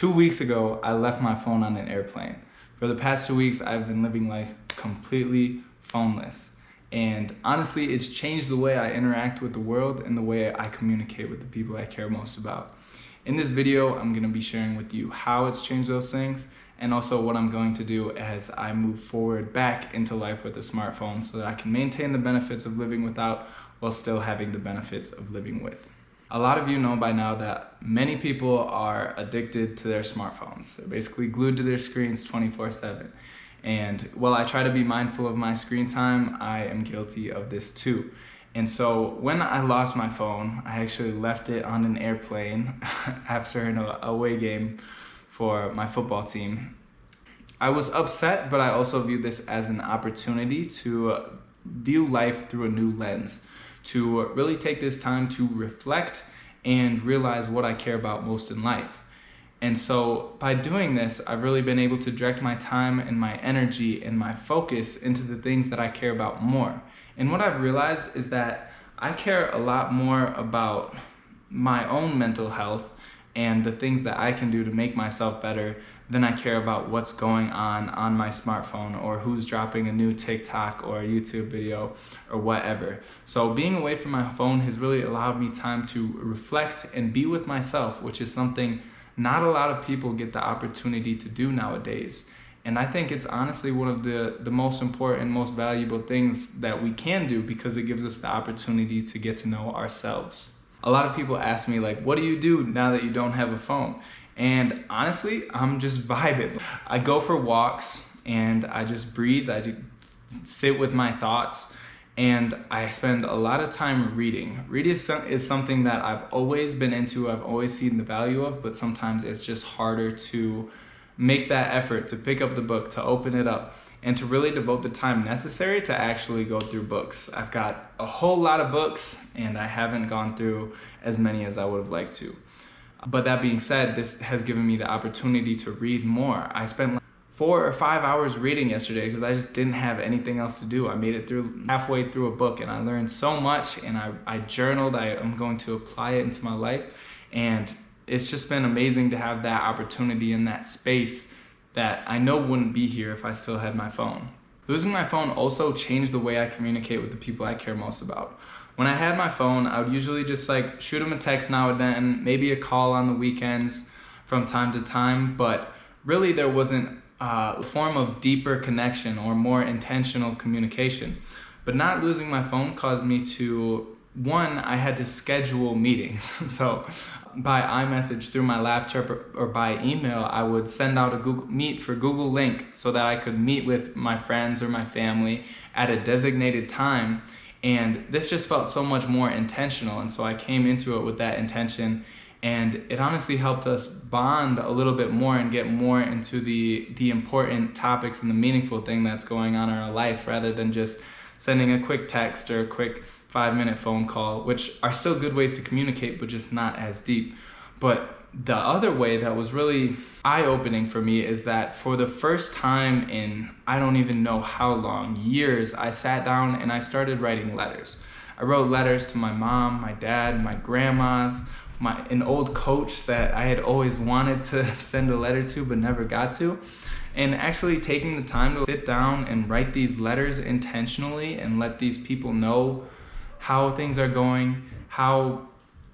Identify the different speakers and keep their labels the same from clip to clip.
Speaker 1: 2 weeks ago, I left my phone on an airplane. For the past 2 weeks, I've been living life completely phoneless. And honestly, it's changed the way I interact with the world and the way I communicate with the people I care most about. In this video, I'm gonna be sharing with you how it's changed those things and also what I'm going to do as I move forward back into life with a smartphone so that I can maintain the benefits of living without while still having the benefits of living with. A lot of you know by now that many people are addicted to their smartphones. They're basically glued to their screens 24/7. And while I try to be mindful of my screen time, I am guilty of this too. And so when I lost my phone, I actually left it on an airplane after an away game for my football team. I was upset, but I also view this as an opportunity to view life through a new lens, to really take this time to reflect and realize what I care about most in life. And so by doing this, I've really been able to direct my time and my energy and my focus into the things that I care about more. And what I've realized is that I care a lot more about my own mental health and the things that I can do to make myself better than I care about what's going on my smartphone or who's dropping a new TikTok or a YouTube video or whatever. So being away from my phone has really allowed me time to reflect and be with myself, which is something not a lot of people get the opportunity to do nowadays. And I think it's honestly one of the most important, most valuable things that we can do because it gives us the opportunity to get to know ourselves. A lot of people ask me, like, what do you do now that you don't have a phone? And honestly, I'm just vibing. I go for walks and I just breathe. I sit with my thoughts and I spend a lot of time reading. Reading is something that I've always been into. I've always seen the value of, but sometimes it's just harder to make that effort to pick up the book, to open it up, and to really devote the time necessary to actually go through books. I've got a whole lot of books and I haven't gone through as many as I would have liked to. But that being said, this has given me the opportunity to read more. I spent 4 or 5 hours reading yesterday because I just didn't have anything else to do. I made it through halfway through a book and I learned so much, and I journaled. I'm going to apply it into my life, and it's just been amazing to have that opportunity in that space that I know wouldn't be here if I still had my phone. Losing my phone also changed the way I communicate with the people I care most about. When I had my phone, I would usually just shoot them a text now and then, maybe a call on the weekends from time to time, but really there wasn't a form of deeper connection or more intentional communication. But not losing my phone caused me to, one, I had to schedule meetings. So by iMessage through my laptop or by email, I would send out a Google Meet for Google Link so that I could meet with my friends or my family at a designated time. And this just felt so much more intentional. And so I came into it with that intention, and it honestly helped us bond a little bit more and get more into the important topics and the meaningful thing that's going on in our life, rather than just sending a quick text or a quick 5-minute phone call, which are still good ways to communicate, but just not as deep. But the other way that was really eye-opening for me is that for the first time in, I don't even know how long, years, I sat down and I started writing letters. I wrote letters to my mom, my dad, my grandmas, an old coach that I had always wanted to send a letter to but never got to. And actually taking the time to sit down and write these letters intentionally and let these people know how things are going, how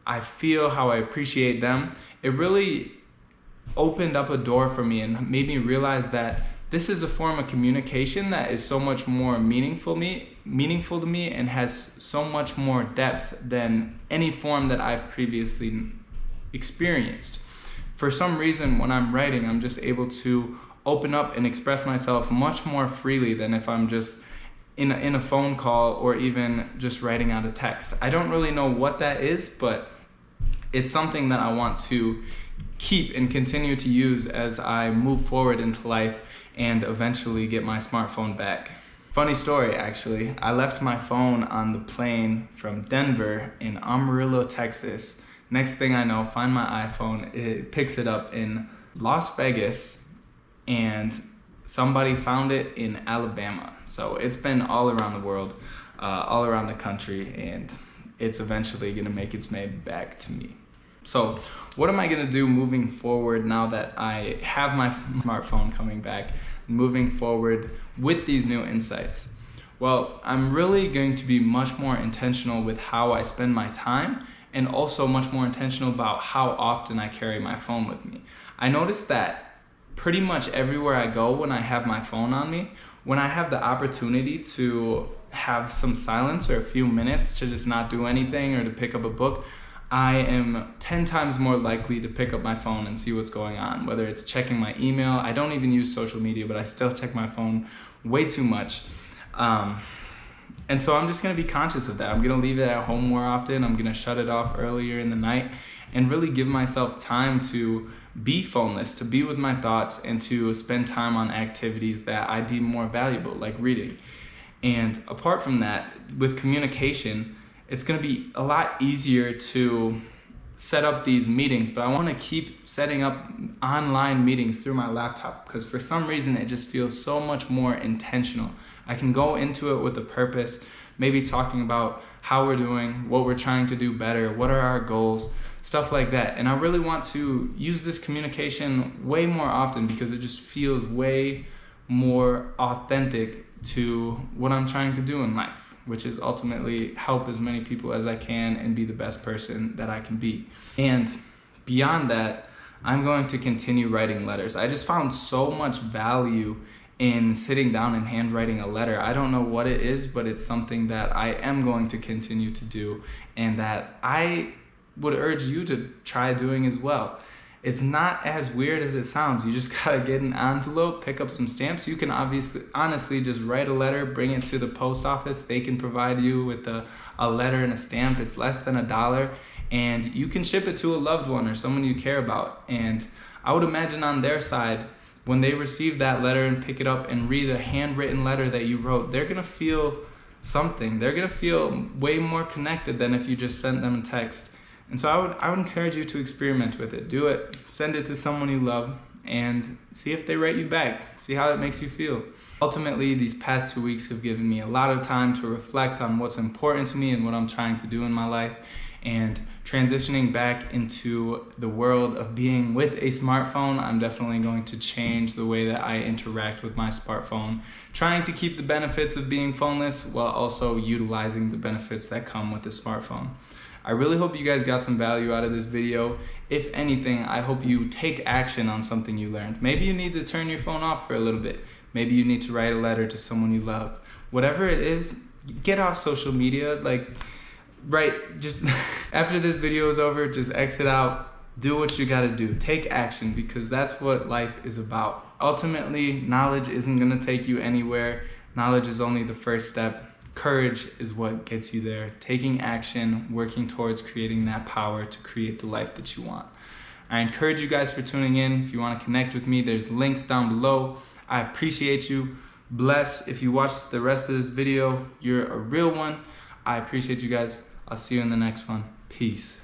Speaker 1: I feel, how I appreciate them, it really opened up a door for me and made me realize that this is a form of communication that is so much more meaningful to me and has so much more depth than any form that I've previously experienced. For some reason, when I'm writing, I'm just able to open up and express myself much more freely than if I'm just in a phone call or even just writing out a text. I don't really know what that is, but it's something that I want to keep and continue to use as I move forward into life and eventually get my smartphone back. Funny story, actually. I left my phone on the plane from Denver in Amarillo, Texas. Next thing I know, find my iPhone, it picks it up in Las Vegas, and somebody found it in Alabama. So it's been all around the world, all around the country, and it's eventually gonna make its way back to me. So what am I gonna do moving forward now that I have my smartphone coming back, moving forward with these new insights? Well, I'm really going to be much more intentional with how I spend my time, and also much more intentional about how often I carry my phone with me. I noticed that pretty much everywhere I go when I have my phone on me, when I have the opportunity to have some silence or a few minutes to just not do anything or to pick up a book, I am 10 times more likely to pick up my phone and see what's going on, whether it's checking my email. I don't even use social media, but I still check my phone way too much. And so I'm just gonna be conscious of that. I'm gonna leave it at home more often. I'm gonna shut it off earlier in the night and really give myself time to be phoneless, to be with my thoughts, and to spend time on activities that I deem more valuable, like reading. And apart from that, with communication, it's gonna be a lot easier to set up these meetings, but I wanna keep setting up online meetings through my laptop, because for some reason it just feels so much more intentional. I can go into it with a purpose, maybe talking about how we're doing, what we're trying to do better, what are our goals, stuff like that. And I really want to use this communication way more often because it just feels way more authentic to what I'm trying to do in life, which is ultimately help as many people as I can and be the best person that I can be. And beyond that, I'm going to continue writing letters. I just found so much value in sitting down and handwriting a letter. I don't know what it is, but it's something that I am going to continue to do, and that I would urge you to try doing as well. It's not as weird as it sounds. You just gotta get an envelope, pick up some stamps. You can honestly just write a letter, bring it to the post office. They can provide you with a letter and a stamp. It's less than $1, and you can ship it to a loved one or someone you care about. And I would imagine on their side, when they receive that letter and pick it up and read a handwritten letter that you wrote, they're gonna feel something. They're gonna feel way more connected than if you just sent them a text. And so I would encourage you to experiment with it. Do it, send it to someone you love, and see if they write you back. See how it makes you feel. Ultimately, these past 2 weeks have given me a lot of time to reflect on what's important to me and what I'm trying to do in my life. And transitioning back into the world of being with a smartphone, I'm definitely going to change the way that I interact with my smartphone, trying to keep the benefits of being phoneless while also utilizing the benefits that come with the smartphone. I really hope you guys got some value out of this video. If anything, I hope you take action on something you learned. Maybe you need to turn your phone off for a little bit. Maybe you need to write a letter to someone you love. Whatever it is, get off social media. Just after this video is over, just exit out, do what you gotta do. Take action, because that's what life is about. Ultimately, knowledge isn't gonna take you anywhere. Knowledge is only the first step. Courage is what gets you there. Taking action, working towards creating that power to create the life that you want. I encourage you guys for tuning in. If you want to connect with me, there's links down below. I appreciate you. Bless. If you watch the rest of this video, you're a real one. I appreciate you guys. I'll see you in the next one. Peace.